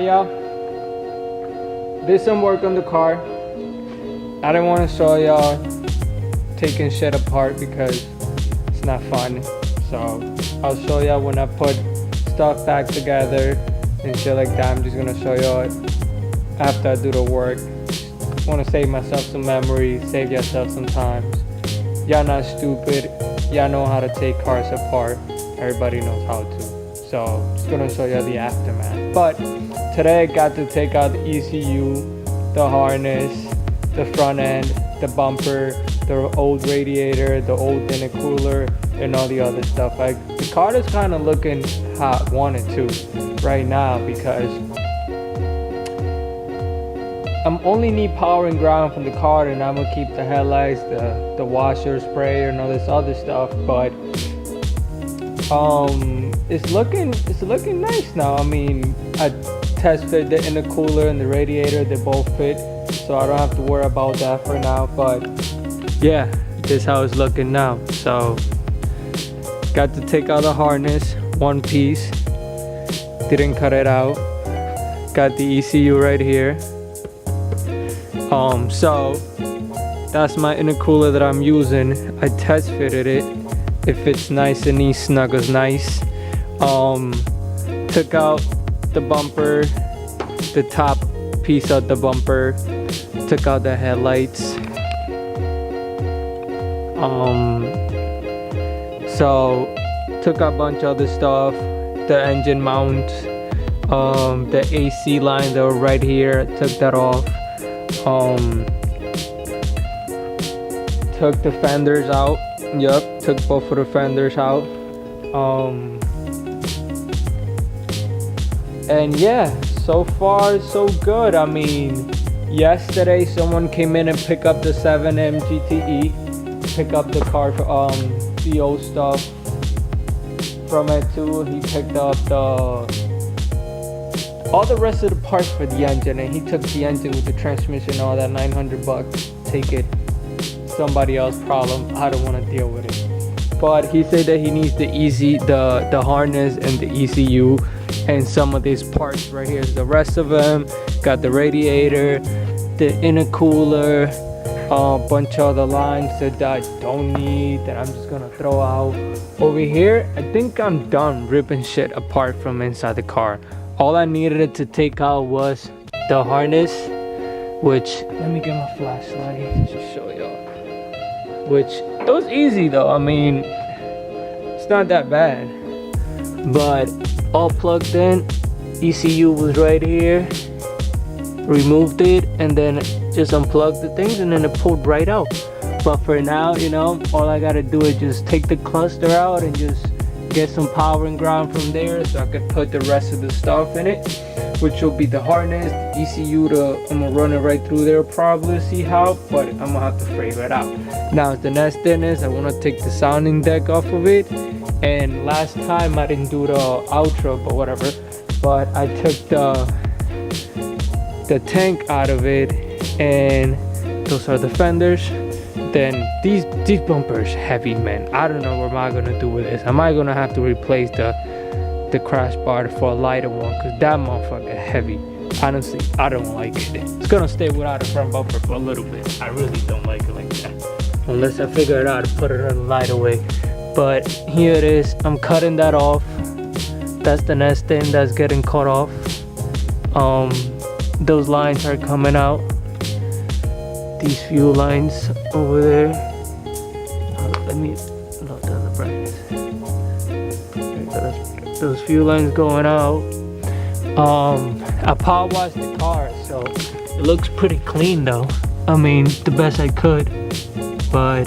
Alright y'all, did some work on the car. I didn't want to show y'all taking shit apart because it's not fun. So I'll show y'all when I put stuff back together and shit like that. I'm just gonna show y'all after I do the work. Want to save myself some memories, save yourself some time. Y'all not stupid. Y'all know how to take cars apart. Everybody knows how to. So just gonna show you the aftermath. But today I got to take out the ECU, the harness, the front end, the bumper, the old radiator, the old intercooler, and all the other stuff. The car is kind of looking how I want it to right now because I'm only need power and ground from the car, and I'm gonna keep the headlights, the washer, sprayer, and all this other stuff. But it's looking nice now. I mean, I test fit the intercooler and the radiator, they both fit, so I don't have to worry about that for now. But yeah, this is how it's looking now. So got to take out the harness, one piece, didn't cut it out. Got the ECU right here. So that's my intercooler that I'm using. I test fitted it. It fits nice and neat, snug as nice. Took out the bumper, the top piece of the bumper, took out the headlights. So took out a bunch of other stuff, the engine mount, the AC line that were right here, took that off. Took the fenders out. Yep, took both of the fenders out. And yeah, so far so good. I mean, yesterday someone came in and picked up the 7M GTE, pick up the car, the old stuff from it too. He picked up all the rest of the parts for the engine, and he took the engine with the transmission, all that $900. Take it, somebody else's problem. I don't want to deal with it. But he said that he needs the harness and the ECU and some of these parts right here. The rest of them got the radiator, the intercooler, a bunch of other lines that I don't need, that I'm just gonna throw out. Over here, I think I'm done ripping shit apart from inside the car. All I needed to take out was the harness, which, let me get my flashlight to show y'all. Which, it was easy though. I mean, it's not that bad. But all plugged in, ECU was right here. Removed it and then just unplugged the things, and then it pulled right out. But for now, you know, all I gotta do is just take the cluster out and just get some power and ground from there, so I could put the rest of the stuff in it, which will be the harness, the ECU. I'm gonna run it right through there probably, see how, but I'm gonna have to figure it out. Now the next thing is I want to take the sounding deck off of it, and last time I didn't do the outro, but whatever. But I took the tank out of it, and those are the fenders. Then these bumpers heavy, man. I don't know what am I gonna do with this. Am I gonna have to replace the crash bar for a lighter one, because that motherfucker heavy. Honestly, I don't like it. It's gonna stay without a front bumper for a little bit. I really don't like it like that, unless I figure it out to put it in a lighter way. But here it is. I'm cutting that off. That's the next thing that's getting cut off. Those lines are coming out. These fuel lines over there. Let me load down the brightness. Those fuel lines going out. I power washed the car, so it looks pretty clean though. I mean, the best I could, but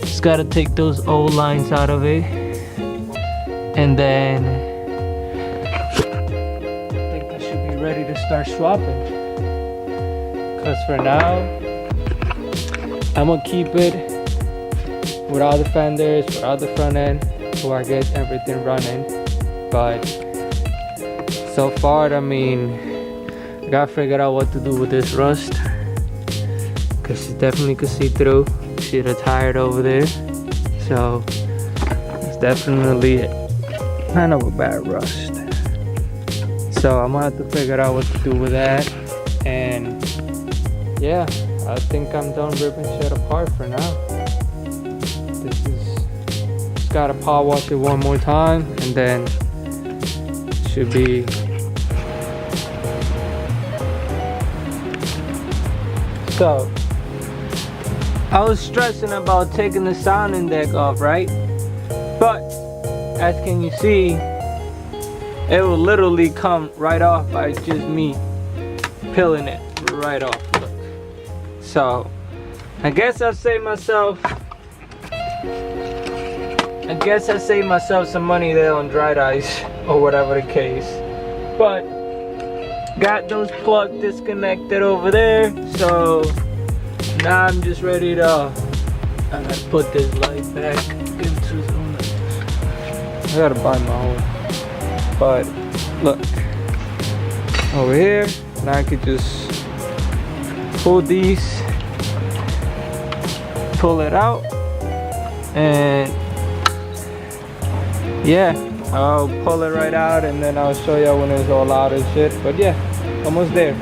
just gotta take those old lines out of it, and then I think I should be ready to start swapping. Because for now, I'm gonna keep it without the fenders, without the front end, so I get everything running. But so far, I mean, I gotta figure out what to do with this rust, because you definitely could see through. See the tire over there, so it's definitely kind of a bad rust. So I'm gonna have to figure out what to do with that. And yeah, I think I'm done ripping shit apart for now. This is, just gotta power wash it one more time, and then should be so. I was stressing about taking the sounding deck off, right? But as can you see, it will literally come right off by just me peeling it right off. Look. So I guess I saved myself some money there on dried ice or whatever the case. But got those plugs disconnected over there, so now I'm just ready to I gotta put this light back into zone. I gotta buy my own. But look, over here, now I could just pull these, pull it out, and yeah, I'll pull it right out, and then I'll show you when it's all out and shit. But yeah, almost there.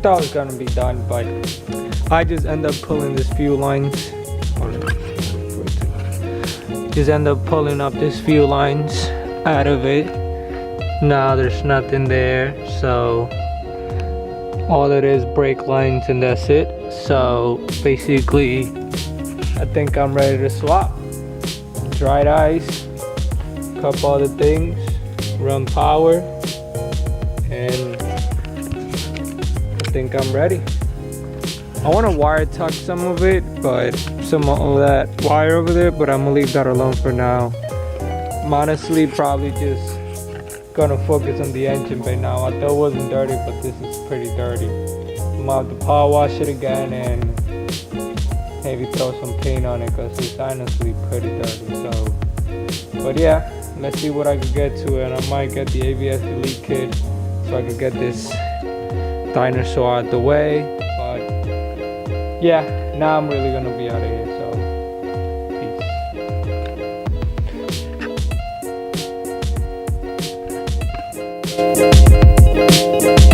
thought it was gonna be done, but I just end up pulling this few lines. Just end up pulling up this few lines out of it. Now there's nothing there, so all it is brake lines and that's it. So basically I think I'm ready to swap. Dried ice, couple other things, run power, and I think I'm ready. I want to wire tuck some of it, but some of that wire over there, but I'm gonna leave that alone for now. I'm honestly probably just gonna focus on the engine bay now. I thought it wasn't dirty, but this is pretty dirty. I'm gonna have to power wash it again and maybe throw some paint on it because it's honestly pretty dirty. So, but yeah, let's see what I can get to it. And I might get the ABS delete kit so I can get this dinosaur out the way. Yeah, now I'm really gonna be out of here, so peace.